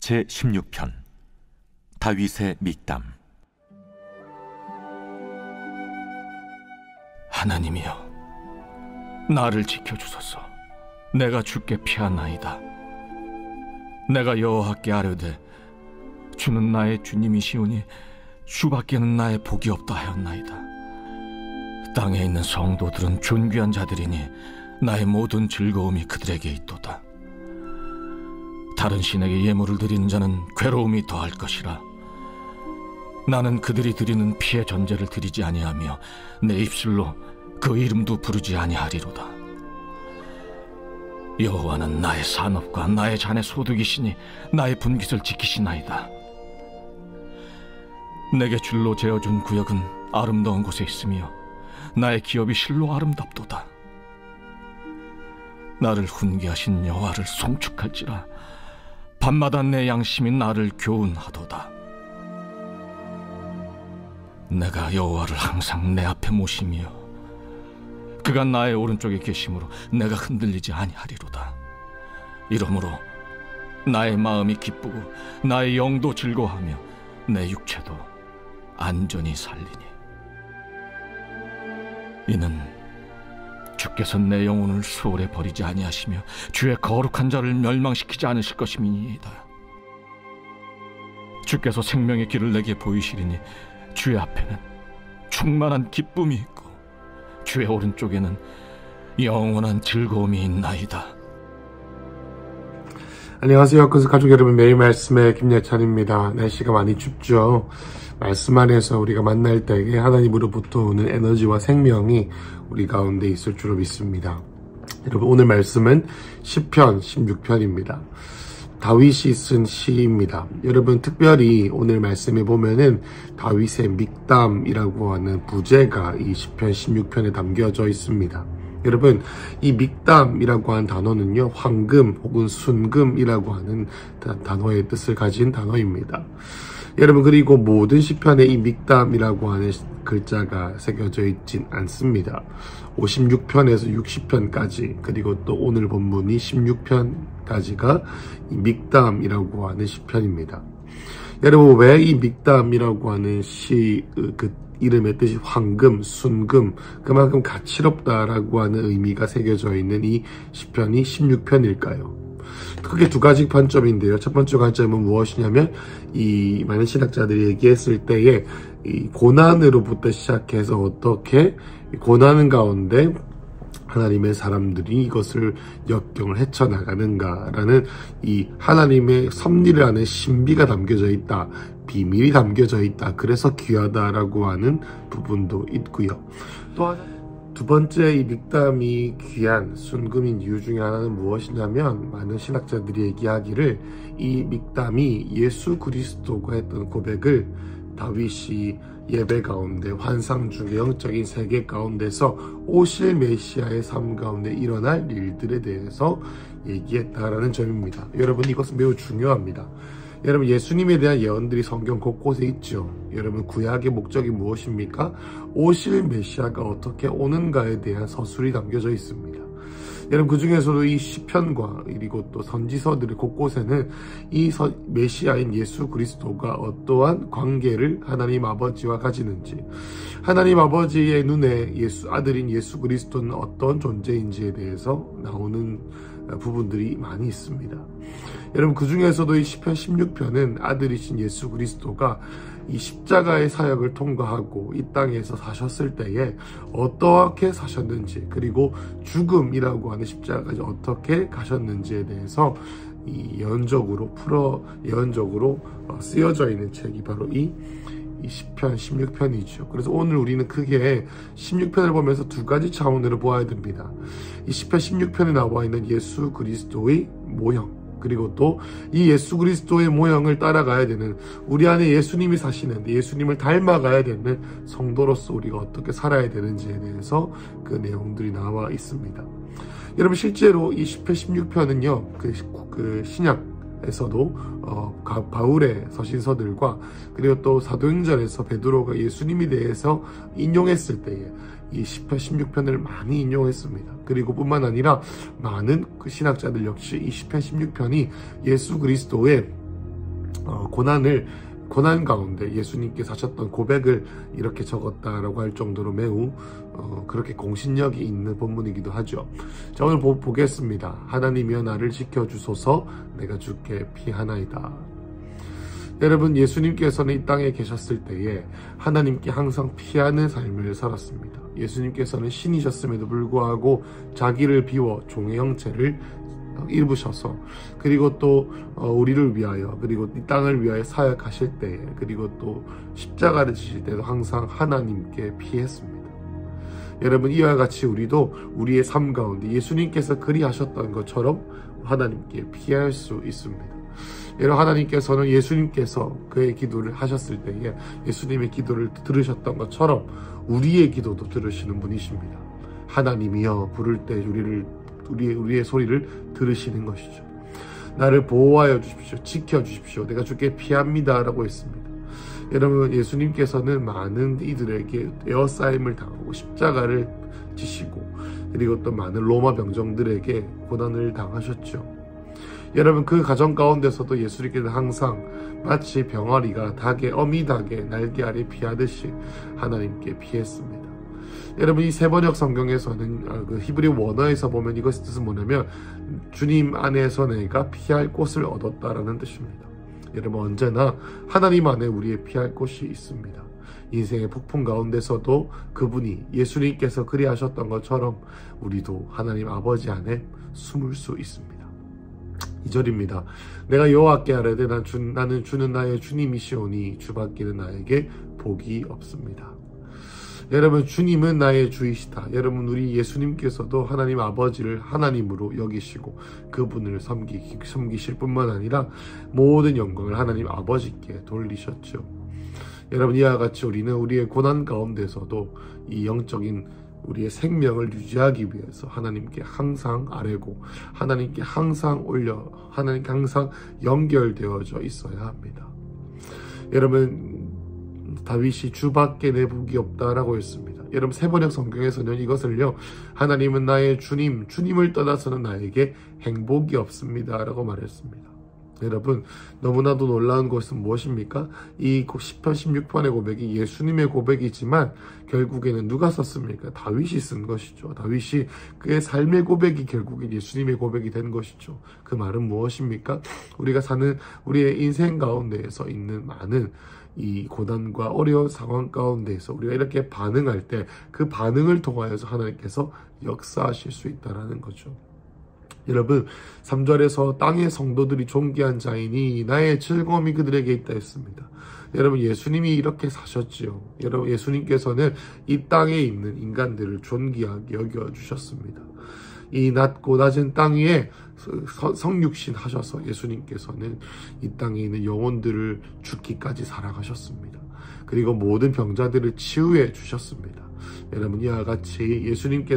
제16편 다윗의 믹담. 하나님이여, 나를 지켜주소서. 내가 주께 피하나이다. 내가 여호와께 아뢰되 주는 나의 주님이시오니 주밖에는 나의 복이 없다 하였나이다. 땅에 있는 성도들은 존귀한 자들이니 나의 모든 즐거움이 그들에게 있도다. 다른 신에게 예물을 드리는 자는 괴로움이 더할 것이라. 나는 그들이 드리는 피의 전제를 드리지 아니하며 내 입술로 그 이름도 부르지 아니하리로다. 여호와는 나의 산업과 나의 잔의 소득이시니 나의 분깃을 지키시나이다. 내게 줄로 재어준 구역은 아름다운 곳에 있으며 나의 기업이 실로 아름답도다. 나를 훈계하신 여호와를 송축할지라. 밤마다 내 양심이 나를 교훈하도다. 내가 여호와를 항상 내 앞에 모시며 그가 나의 오른쪽에 계심으로 내가 흔들리지 아니하리로다. 이러므로 나의 마음이 기쁘고 나의 영도 즐거워하며 내 육체도 안전히 살리니, 이는 주께서 내 영혼을 수월에 버리지 아니하시며 주의 거룩한 자를 멸망시키지 않으실 것임이니이다. 주께서 생명의 길을 내게 보이시리니 주의 앞에는 충만한 기쁨이 있고 주의 오른쪽에는 영원한 즐거움이 있나이다. 안녕하세요. 그래서 가족 여러분, 매일 말씀의 김예찬입니다. 날씨가 많이 춥죠. 말씀 안에서 우리가 만날 때에 하나님으로부터 오는 에너지와 생명이 우리 가운데 있을 줄로 믿습니다. 여러분, 오늘 말씀은 시편 16편입니다. 다윗이 쓴 시입니다. 여러분, 특별히 오늘 말씀에 보면은 다윗의 믹담이라고 하는 부제가 이 시편 16편에 담겨져 있습니다. 여러분, 이 믹담이라고 하는 단어는요, 황금 혹은 순금이라고 하는 단어의 뜻을 가진 단어입니다. 여러분, 그리고 모든 시편에 이 믹담이라고 하는 글자가 새겨져 있진 않습니다. 56편에서 60편까지, 그리고 또 오늘 본문이 16편까지가 이 믹담이라고 하는 시편입니다. 여러분, 왜 이 믹담이라고 하는 그 이름의 뜻이 황금, 순금, 그만큼 가치롭다라고 하는 의미가 새겨져 있는 이 시편이 16편일까요? 크게 두 가지 관점인데요. 첫 번째 관점은 무엇이냐면, 이 많은 신학자들이 얘기했을 때에 이 고난으로부터 시작해서 어떻게 고난 가운데 하나님의 사람들이 이것을 역경을 헤쳐나가는가라는 이 하나님의 섭리를 하는 신비가 담겨져 있다, 비밀이 담겨져 있다, 그래서 귀하다라고 하는 부분도 있고요. 또 하나, 두 번째, 이 믹담이 귀한 순금인 이유 중에 하나는 무엇이냐면, 많은 신학자들이 얘기하기를 이 믹담이 예수 그리스도가 했던 고백을 다윗이 예배 가운데 환상 중에 영적인 세계 가운데서 오실 메시아의 삶 가운데 일어날 일들에 대해서 얘기했다라는 점입니다. 여러분, 이것은 매우 중요합니다. 여러분, 예수님에 대한 예언들이 성경 곳곳에 있죠. 여러분, 구약의 목적이 무엇입니까? 오실 메시아가 어떻게 오는가에 대한 서술이 담겨져 있습니다. 여러분, 그 중에서도 이 시편과 그리고 또 선지서들의 곳곳에는 이 메시아인 예수 그리스도가 어떠한 관계를 하나님 아버지와 가지는지, 하나님 아버지의 눈에 아들인 예수 그리스도는 어떤 존재인지에 대해서 나오는 부분들이 많이 있습니다. 여러분, 그 중에서도 이 시편 16편은 아들이신 예수 그리스도가 이 십자가의 사역을 통과하고 이 땅에서 사셨을 때에 어떻게 사셨는지, 그리고 죽음이라고 하는 십자가까지 어떻게 가셨는지에 대해서 이 예언적으로 쓰여져 있는 책이 바로 이 시편 16편이죠. 그래서 오늘 우리는 크게 16편을 보면서 두 가지 차원으로 보아야 됩니다. 이 시편 16편에 나와 있는 예수 그리스도의 모형, 그리고 또 이 예수 그리스도의 모형을 따라가야 되는, 우리 안에 예수님이 사시는데 예수님을 닮아가야 되는 성도로서 우리가 어떻게 살아야 되는지에 대해서 그 내용들이 나와 있습니다. 여러분, 실제로 이 시편 16편은요, 그 신약에서도 바울의 서신서들과 그리고 또 사도행전에서 베드로가 예수님에 대해서 인용했을 때에 이 시편 16편을 많이 인용했습니다. 그리고 뿐만 아니라 많은 그 신학자들 역시 이 시편 16편이 예수 그리스도의 고난 가운데 예수님께서 하셨던 고백을 이렇게 적었다라고 할 정도로 매우 그렇게 공신력이 있는 본문이기도 하죠. 자, 오늘 보겠습니다. 하나님이여 나를 지켜주소서, 내가 주께 피하나이다. 여러분, 예수님께서는 이 땅에 계셨을 때에 하나님께 항상 피하는 삶을 살았습니다. 예수님께서는 신이셨음에도 불구하고 자기를 비워 종의 형체를 입으셔서, 그리고 또 우리를 위하여, 그리고 이 땅을 위하여 사역하실 때에, 그리고 또 십자가를 지실 때도 항상 하나님께 피했습니다. 여러분, 이와 같이 우리도 우리의 삶 가운데 예수님께서 그리하셨던 것처럼 하나님께 피할 수 있습니다. 여러분, 하나님께서는 예수님께서 그의 기도를 하셨을 때에 예수님의 기도를 들으셨던 것처럼 우리의 기도도 들으시는 분이십니다. 하나님이여 부를 때 우리의 소리를 들으시는 것이죠. 나를 보호하여 주십시오. 지켜주십시오. 내가 주께 피합니다 라고 했습니다. 여러분, 예수님께서는 많은 이들에게 에워싸임을 당하고 십자가를 지시고, 그리고 또 많은 로마 병정들에게 고난을 당하셨죠. 여러분, 그 가정 가운데서도 예수님께서는 항상 마치 병아리가 어미 닭의 날개 아래 피하듯이 하나님께 피했습니다. 여러분, 이 세번역 성경에서는 그 히브리 원어에서 보면 이것의 뜻은 뭐냐면 주님 안에서 내가 피할 곳을 얻었다라는 뜻입니다. 여러분, 언제나 하나님 안에 우리의 피할 곳이 있습니다. 인생의 폭풍 가운데서도 그분이 예수님께서 그리하셨던 것처럼 우리도 하나님 아버지 안에 숨을 수 있습니다. 2절입니다. 내가 여호와께 아뢰되 나는 주는 나의 주님이시오니 주밖에는 나에게 복이 없습니다. 여러분, 주님은 나의 주이시다. 여러분, 우리 예수님께서도 하나님 아버지를 하나님으로 여기시고 그분을 섬기실 뿐만 아니라 모든 영광을 하나님 아버지께 돌리셨죠. 여러분, 이와 같이 우리는 우리의 고난 가운데서도 이 영적인 우리의 생명을 유지하기 위해서 하나님께 항상 아뢰고 하나님께 항상 하나님께 항상 연결되어져 있어야 합니다. 여러분, 다윗이 주밖에 내 복이 없다라고 했습니다. 여러분, 세번역 성경에서는 이것을요, 하나님은 나의 주님을 떠나서는 나에게 행복이 없습니다 라고 말했습니다. 여러분, 너무나도 놀라운 것은 무엇입니까? 이 시편 16편의 고백이 예수님의 고백이지만 결국에는 누가 썼습니까? 다윗이 쓴 것이죠. 다윗이 그의 삶의 고백이 결국엔 예수님의 고백이 된 것이죠. 그 말은 무엇입니까? 우리가 사는 우리의 인생 가운데에서 있는 많은 이 고난과 어려운 상황 가운데에서 우리가 이렇게 반응할 때 그 반응을 통하여서 하나님께서 역사하실 수 있다는 거죠. 여러분, 3절에서 땅의 성도들이 존귀한 자이니 나의 즐거움이 그들에게 있다 했습니다. 여러분, 예수님이 이렇게 사셨지요. 여러분, 예수님께서는 이 땅에 있는 인간들을 존귀하게 여겨주셨습니다. 이 낮고 낮은 땅 위에 성육신 하셔서 예수님께서는 이 땅에 있는 영혼들을 죽기까지 살아가셨습니다. 그리고 모든 병자들을 치유해 주셨습니다. 여러분, 이와 같이 예수님께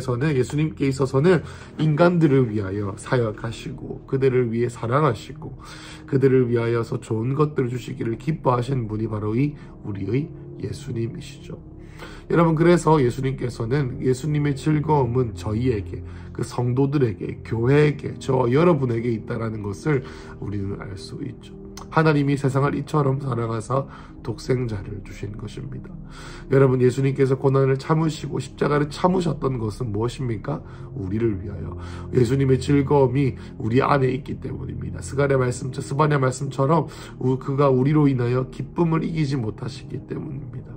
있어서는 인간들을 위하여 사역하시고 그들을 위해 사랑하시고 그들을 위하여서 좋은 것들을 주시기를 기뻐하시는 분이 바로 우리의 예수님이시죠. 여러분, 그래서 예수님께서는 예수님의 즐거움은 저희에게, 그 성도들에게, 교회에게, 저와 여러분에게 있다는 것을 우리는 알 수 있죠. 하나님이 세상을 이처럼 사랑하사 독생자를 주신 것입니다. 여러분, 예수님께서 고난을 참으시고 십자가를 참으셨던 것은 무엇입니까? 우리를 위하여. 예수님의 즐거움이 우리 안에 있기 때문입니다. 스바냐 말씀처럼 그가 우리로 인하여 기쁨을 이기지 못하시기 때문입니다.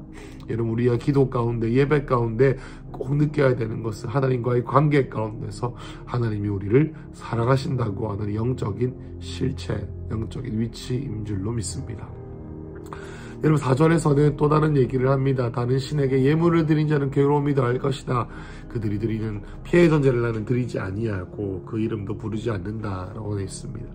여러분, 우리가 기도 가운데, 예배 가운데 꼭 느껴야 되는 것은 하나님과의 관계 가운데서 하나님이 우리를 사랑하신다고 하는 영적인 실체, 영적인 위치인 줄로 믿습니다. 여러분, 4절에서는 또 다른 얘기를 합니다. 다른 신에게 예물을 드린 자는 괴로움이 더할 것이다. 그들이 드리는 피해 전제를 나는 드리지 아니하고 그 이름도 부르지 않는다라고 되어 있습니다.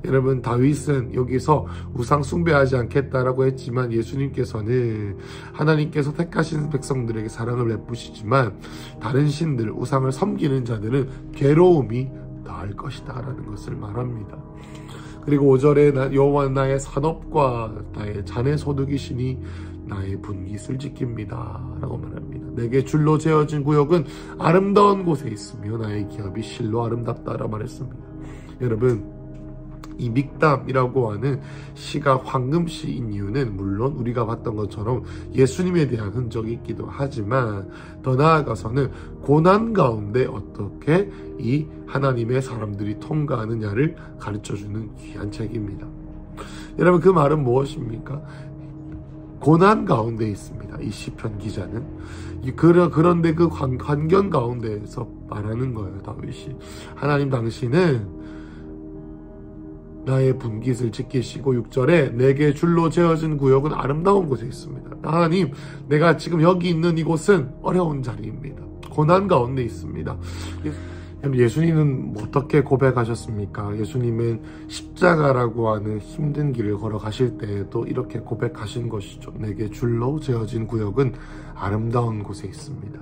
여러분, 다윗은 여기서 우상 숭배하지 않겠다라고 했지만 예수님께서는 하나님께서 택하신 백성들에게 사랑을 베푸시지만 다른 신들, 우상을 섬기는 자들은 괴로움이 더할 것이다 라는 것을 말합니다. 그리고 5절에 여호와 나의 산업과 나의 자네 소득이시니 나의 분깃을 지킵니다 라고 말합니다. 내게 줄로 재어진 구역은 아름다운 곳에 있으며 나의 기업이 실로 아름답다라고 말했습니다. 여러분, 이 믹담이라고 하는 시가 황금시인 이유는 물론 우리가 봤던 것처럼 예수님에 대한 흔적이 있기도 하지만 더 나아가서는 고난 가운데 어떻게 이 하나님의 사람들이 통과하느냐를 가르쳐주는 귀한 책입니다. 여러분, 그 말은 무엇입니까? 고난 가운데 있습니다. 이 시편 기자는. 그런데 그 환경 가운데에서 말하는 거예요, 다윗이. 하나님, 당신은 나의 분깃을 지키시고 6절에 내게 줄로 재어진 구역은 아름다운 곳에 있습니다. 하나님, 내가 지금 여기 있는 이곳은 어려운 자리입니다. 고난 가운데 있습니다. 예수님은 어떻게 고백하셨습니까? 예수님은 십자가라고 하는 힘든 길을 걸어가실 때에도 이렇게 고백하신 것이죠. 내게 줄로 재어진 구역은 아름다운 곳에 있습니다.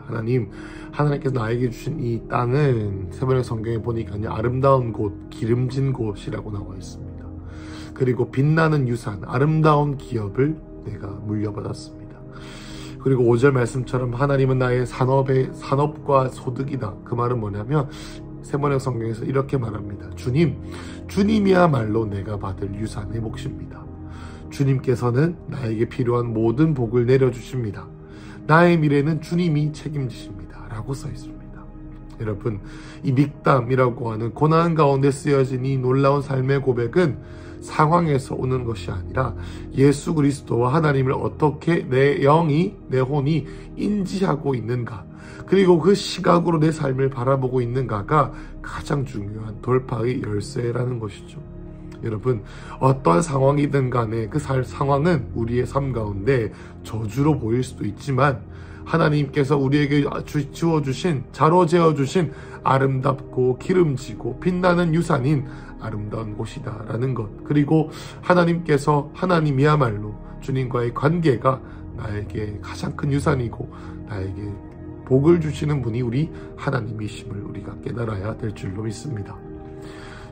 하나님께서 나에게 주신 이 땅은 새번역 성경에 보니까 아름다운 곳, 기름진 곳이라고 나와 있습니다. 그리고 빛나는 유산, 아름다운 기업을 내가 물려받았습니다. 그리고 5절 말씀처럼 하나님은 나의 산업과 소득이다. 그 말은 뭐냐면 새번역 성경에서 이렇게 말합니다. 주님이야말로 내가 받을 유산의 몫입니다. 주님께서는 나에게 필요한 모든 복을 내려주십니다. 나의 미래는 주님이 책임지십니다. 라고 써 있습니다. 여러분, 이 믹담이라고 하는 고난 가운데 쓰여진 이 놀라운 삶의 고백은 상황에서 오는 것이 아니라 예수 그리스도와 하나님을 어떻게 내 영이, 내 혼이 인지하고 있는가, 그리고 그 시각으로 내 삶을 바라보고 있는가가 가장 중요한 돌파의 열쇠라는 것이죠. 여러분, 어떤 상황이든 간에 그 상황은 우리의 삶 가운데 저주로 보일 수도 있지만 하나님께서 우리에게 주어주신, 자로 재어주신 아름답고 기름지고 빛나는 유산인 아름다운 곳이다 라는 것, 그리고 하나님이야말로 주님과의 관계가 나에게 가장 큰 유산이고 나에게 복을 주시는 분이 우리 하나님이심을 우리가 깨달아야 될 줄로 믿습니다.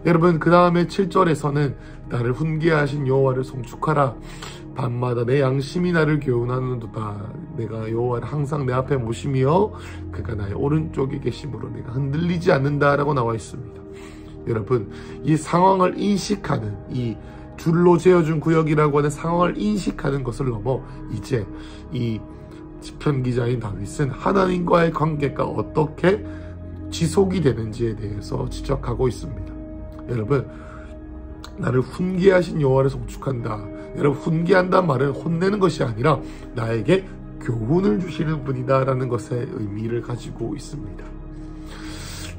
여러분, 그 다음에 7절에서는 나를 훈계하신 여호와를 송축하라. 밤마다 내 양심이 나를 교훈하는도다. 내가 여호와를 항상 내 앞에 모시며 그가 나의 오른쪽에 계심으로 내가 흔들리지 않는다라고 나와 있습니다. 여러분, 이 상황을 인식하는, 이 줄로 재어준 구역이라고 하는 상황을 인식하는 것을 넘어 이제 이 시편 기자인 다윗은 하나님과의 관계가 어떻게 지속이 되는지에 대해서 지적하고 있습니다. 여러분, 나를 훈계하신 여호와를 송축한다. 여러분, 훈계한다는 말은 혼내는 것이 아니라 나에게 교훈을 주시는 분이다 라는 것의 의미를 가지고 있습니다.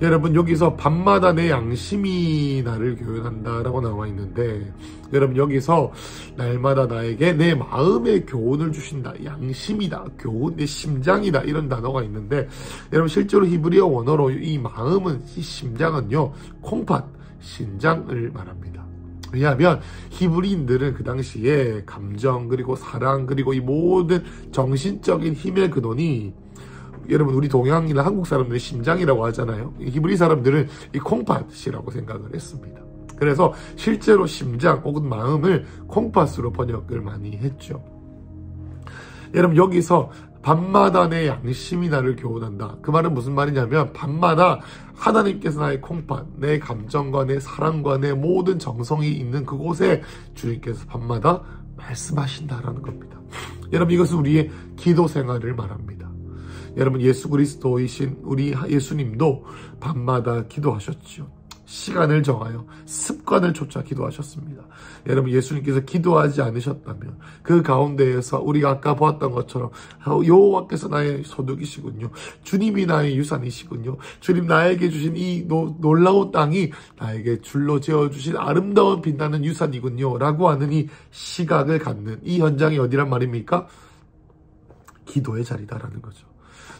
여러분, 여기서 밤마다 내 양심이 나를 교훈한다 라고 나와 있는데, 여러분, 여기서 날마다 나에게 내 마음의 교훈을 주신다, 양심이다, 교훈, 내 심장이다, 이런 단어가 있는데, 여러분, 실제로 히브리어 원어로 이 마음은, 이 심장은요, 콩팥, 신장을 말합니다. 왜냐하면 히브리인들은 그 당시에 감정, 그리고 사랑, 그리고 이 모든 정신적인 힘의 근원이, 여러분, 우리 동양이나 한국 사람들이 심장이라고 하잖아요. 히브리 사람들은 이 콩팥이라고 생각을 했습니다. 그래서 실제로 심장 혹은 마음을 콩팥으로 번역을 많이 했죠. 여러분, 여기서 밤마다 내 양심이 나를 교훈한다. 그 말은 무슨 말이냐면 밤마다 하나님께서 나의 콩팥, 내 감정과 내 사랑과 내 모든 정성이 있는 그곳에 주님께서 밤마다 말씀하신다라는 겁니다. 여러분, 이것은 우리의 기도 생활을 말합니다. 여러분, 예수 그리스도이신 우리 예수님도 밤마다 기도하셨죠. 시간을 정하여 습관을 쫓아 기도하셨습니다. 여러분, 예수님께서 기도하지 않으셨다면 그 가운데에서 우리가 아까 보았던 것처럼 여호와께서 나의 소득이시군요, 주님이 나의 유산이시군요, 주님 나에게 주신 이 놀라운 땅이 나에게 줄로 재어주신 아름다운 빛나는 유산이군요 라고 하는 이 시각을 갖는 이 현장이 어디란 말입니까? 기도의 자리다라는 거죠.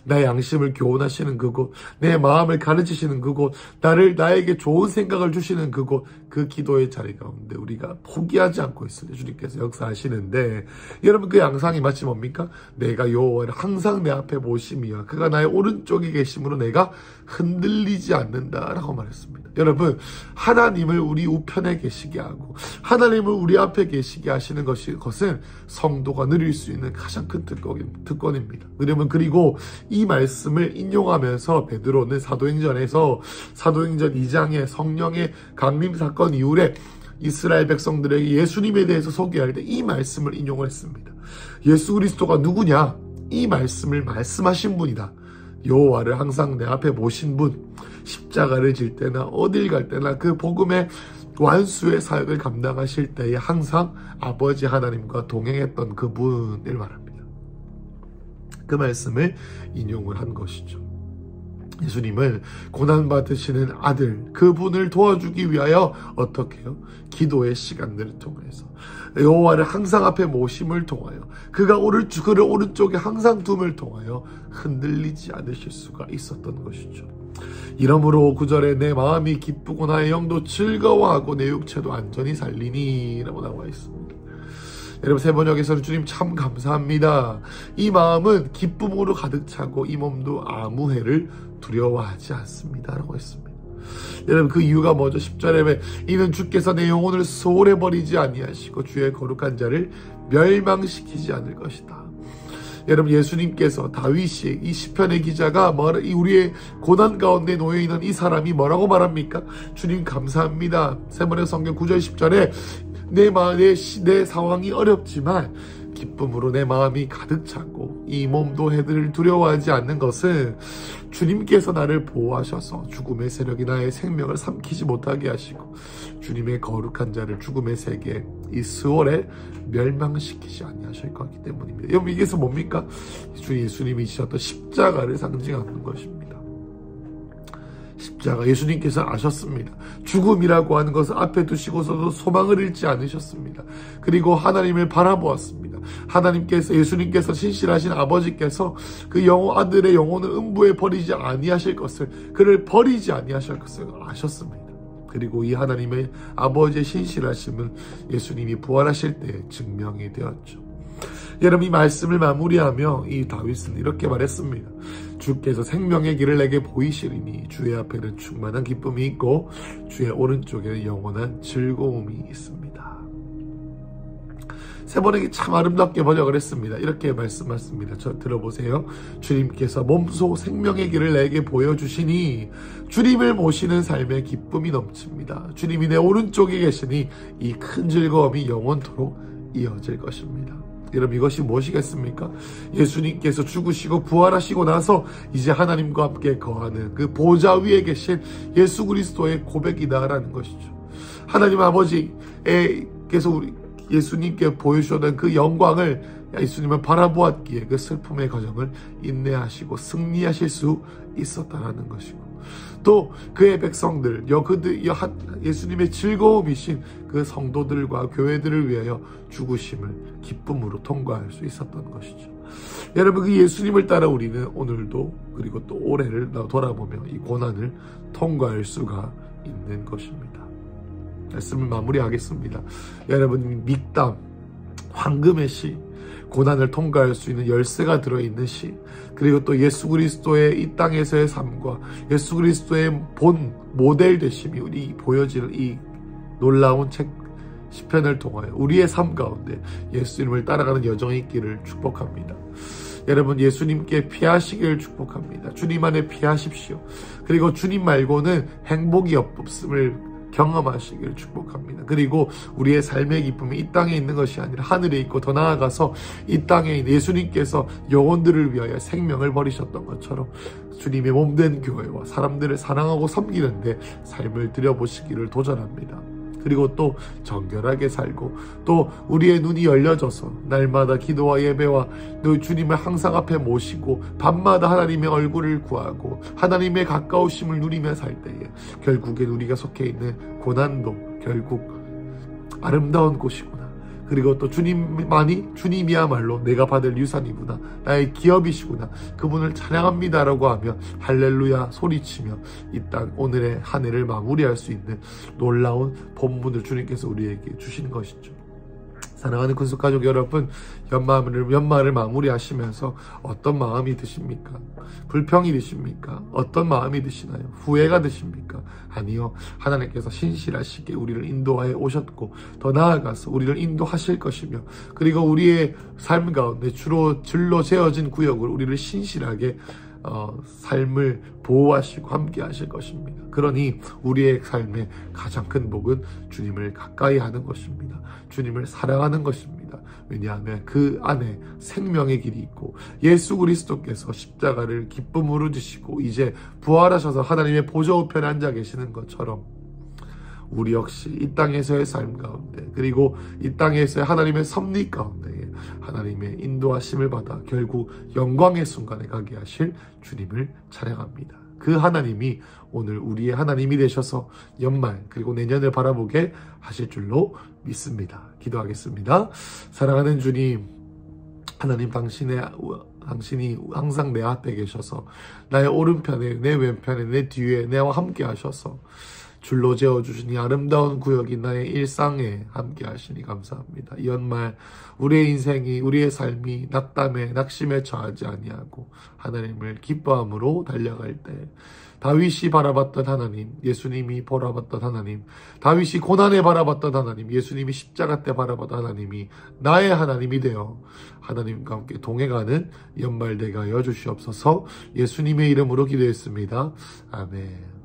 나의 양심을 교훈하시는 그곳, 내 마음을 가르치시는 그곳, 나에게 좋은 생각을 주시는 그곳, 그 기도의 자리 가운데 우리가 포기하지 않고 있으니 주님께서 역사하시는데, 여러분, 그 양상이 마치 뭡니까? 내가 여호와를 항상 내 앞에 모심이야 그가 나의 오른쪽에 계심으로 내가 흔들리지 않는다라고 말했습니다. 여러분, 하나님을 우리 우편에 계시게 하고 하나님을 우리 앞에 계시게 하시는 것은 성도가 누릴 수 있는 가장 큰 특권입니다. 그리고 이 말씀을 인용하면서 베드로는 사도행전 2장의 성령의 강림 사건 이후에 이스라엘 백성들에게 예수님에 대해서 소개할 때 이 말씀을 인용을 했습니다. 예수 그리스도가 누구냐? 이 말씀을 말씀하신 분이다. 여호와를 항상 내 앞에 모신 분, 십자가를 질 때나 어딜 갈 때나 그 복음의 완수의 사역을 감당하실 때에 항상 아버지 하나님과 동행했던 그분을 말합니다. 그 말씀을 인용을 한 것이죠. 예수님을 고난받으시는 아들, 그분을 도와주기 위하여 어떻게 해요? 기도의 시간들을 통해서 여호와를 항상 앞에 모심을 통하여 그가 그를 오른쪽에 항상 둠을 통하여 흔들리지 않으실 수가 있었던 것이죠. 이러므로 9절에 내 마음이 기쁘고 나의 영도 즐거워하고 내 육체도 안전히 살리니 라고 나와 있습니다. 여러분, 세 번역에서는 주님 참 감사합니다. 이 마음은 기쁨으로 가득 차고 이 몸도 아무 해를 두려워하지 않습니다 라고 했습니다. 여러분, 그 이유가 뭐죠? 10절에 이는 주께서 내 영혼을 소홀해버리지 아니하시고 주의 거룩한 자를 멸망시키지 않을 것이다. 여러분, 예수님께서 다윗이 이 시편의 기자가 우리의 고난 가운데 놓여있는 이 사람이 뭐라고 말합니까? 주님 감사합니다. 세번역 성경 9절 10절에 내 상황이 어렵지만 기쁨으로 내 마음이 가득 차고 이 몸도 해를 두려워하지 않는 것은 주님께서 나를 보호하셔서 죽음의 세력이 나의 생명을 삼키지 못하게 하시고 주님의 거룩한 자를 죽음의 세계 이 스월에 멸망시키지 아니하실 거기 때문입니다. 여러분, 이게서 뭡니까? 주 예수님이 지셨던 십자가를 상징하는 것입니다. 십자가, 예수님께서 아셨습니다. 죽음이라고 하는 것을 앞에 두시고서도 소망을 잃지 않으셨습니다. 그리고 하나님을 바라보았습니다. 하나님께서, 예수님께서 신실하신 아버지께서 그 아들의 영혼을 음부에 버리지 아니하실 것을, 그를 버리지 아니하실 것을 아셨습니다. 그리고 이 하나님의 아버지의 신실하심은 예수님이 부활하실 때 증명이 되었죠. 여러분, 이 말씀을 마무리하며 이 다윗은 이렇게 말했습니다. 주께서 생명의 길을 내게 보이시리니 주의 앞에는 충만한 기쁨이 있고 주의 오른쪽에는 영원한 즐거움이 있습니다. 세 번역이 참 아름답게 번역을 했습니다. 이렇게 말씀하십니다. 저 들어보세요. 주님께서 몸소 생명의 길을 내게 보여주시니 주님을 모시는 삶에 기쁨이 넘칩니다. 주님이 내 오른쪽에 계시니 이 큰 즐거움이 영원토록 이어질 것입니다. 여러분, 이것이 무엇이겠습니까? 예수님께서 죽으시고 부활하시고 나서 이제 하나님과 함께 거하는 그 보좌 위에 계신 예수 그리스도의 고백이다라는 것이죠. 하나님 아버지께서 예수님께 보여주셨던 그 영광을 예수님을 바라보았기에 그 슬픔의 과정을 인내하시고 승리하실 수 있었다라는 것이고, 또 그의 백성들, 예수님의 즐거움이신 그 성도들과 교회들을 위하여 죽으심을 기쁨으로 통과할 수 있었던 것이죠. 여러분, 그 예수님을 따라 우리는 오늘도 그리고 또 올해를 돌아보며 이 고난을 통과할 수가 있는 것입니다. 말씀을 마무리하겠습니다. 여러분, 믹담, 황금의 시, 고난을 통과할 수 있는 열쇠가 들어있는 시, 그리고 또 예수 그리스도의 이 땅에서의 삶과 예수 그리스도의 본 모델 되심이 우리 보여지는 이 놀라운 책 시편을 통하여 우리의 삶 가운데 예수님을 따라가는 여정이 있기를 축복합니다. 여러분, 예수님께 피하시기를 축복합니다. 주님 안에 피하십시오. 그리고 주님 말고는 행복이 없음을 경험하시기를 축복합니다. 그리고 우리의 삶의 기쁨이 이 땅에 있는 것이 아니라 하늘에 있고, 더 나아가서 이 땅에 있는 예수님께서 영혼들을 위하여 생명을 버리셨던 것처럼 주님의 몸된 교회와 사람들을 사랑하고 섬기는데 삶을 들여보시기를 도전합니다. 그리고 또 정결하게 살고, 또 우리의 눈이 열려져서 날마다 기도와 예배와 주님을 항상 앞에 모시고 밤마다 하나님의 얼굴을 구하고 하나님의 가까우심을 누리며 살 때에 결국엔 우리가 속해 있는 고난도 결국 아름다운 곳이구나. 그리고 또 주님이야말로 내가 받을 유산이구나, 나의 기업이시구나, 그분을 찬양합니다라고 하며 할렐루야 소리치며 이 땅 오늘의 한 해를 마무리할 수 있는 놀라운 본문을 주님께서 우리에게 주시는 것이죠. 사랑하는 군수가족 여러분, 연말을 마무리하시면서 어떤 마음이 드십니까? 불평이 드십니까? 어떤 마음이 드시나요? 후회가 드십니까? 아니요, 하나님께서 신실하시게 우리를 인도하여 오셨고, 더 나아가서 우리를 인도하실 것이며, 그리고 우리의 삶 가운데 줄로 재어진 구역을 우리를 신실하게 삶을 보호하시고 함께 하실 것입니다. 그러니 우리의 삶의 가장 큰 복은 주님을 가까이 하는 것입니다. 주님을 사랑하는 것입니다. 왜냐하면 그 안에 생명의 길이 있고 예수 그리스도께서 십자가를 기쁨으로 지시고 이제 부활하셔서 하나님의 보좌 우편에 앉아 계시는 것처럼 우리 역시 이 땅에서의 삶 가운데 그리고 이 땅에서의 하나님의 섭리 가운데 하나님의 인도하심을 받아 결국 영광의 순간에 가게 하실 주님을 찬양합니다. 그 하나님이 오늘 우리의 하나님이 되셔서 연말 그리고 내년을 바라보게 하실 줄로 믿습니다. 기도하겠습니다. 사랑하는 주님, 하나님 당신이 항상 내 앞에 계셔서 나의 오른편에 내 왼편에 내 뒤에 내와 함께 하셔서 줄로 재어주시니 아름다운 구역이 나의 일상에 함께 하시니 감사합니다. 이 연말 우리의 인생이 우리의 삶이 낙담에 낙심에 처하지 아니하고 하나님을 기뻐함으로 달려갈 때 다윗이 바라봤던 하나님, 예수님이 바라봤던 하나님, 다윗이 고난에 바라봤던 하나님, 예수님이 십자가 때 바라봤던 하나님이 나의 하나님이 되어 하나님과 함께 동행하는 연말 되게 하여 주시옵소서. 예수님의 이름으로 기도했습니다. 아멘.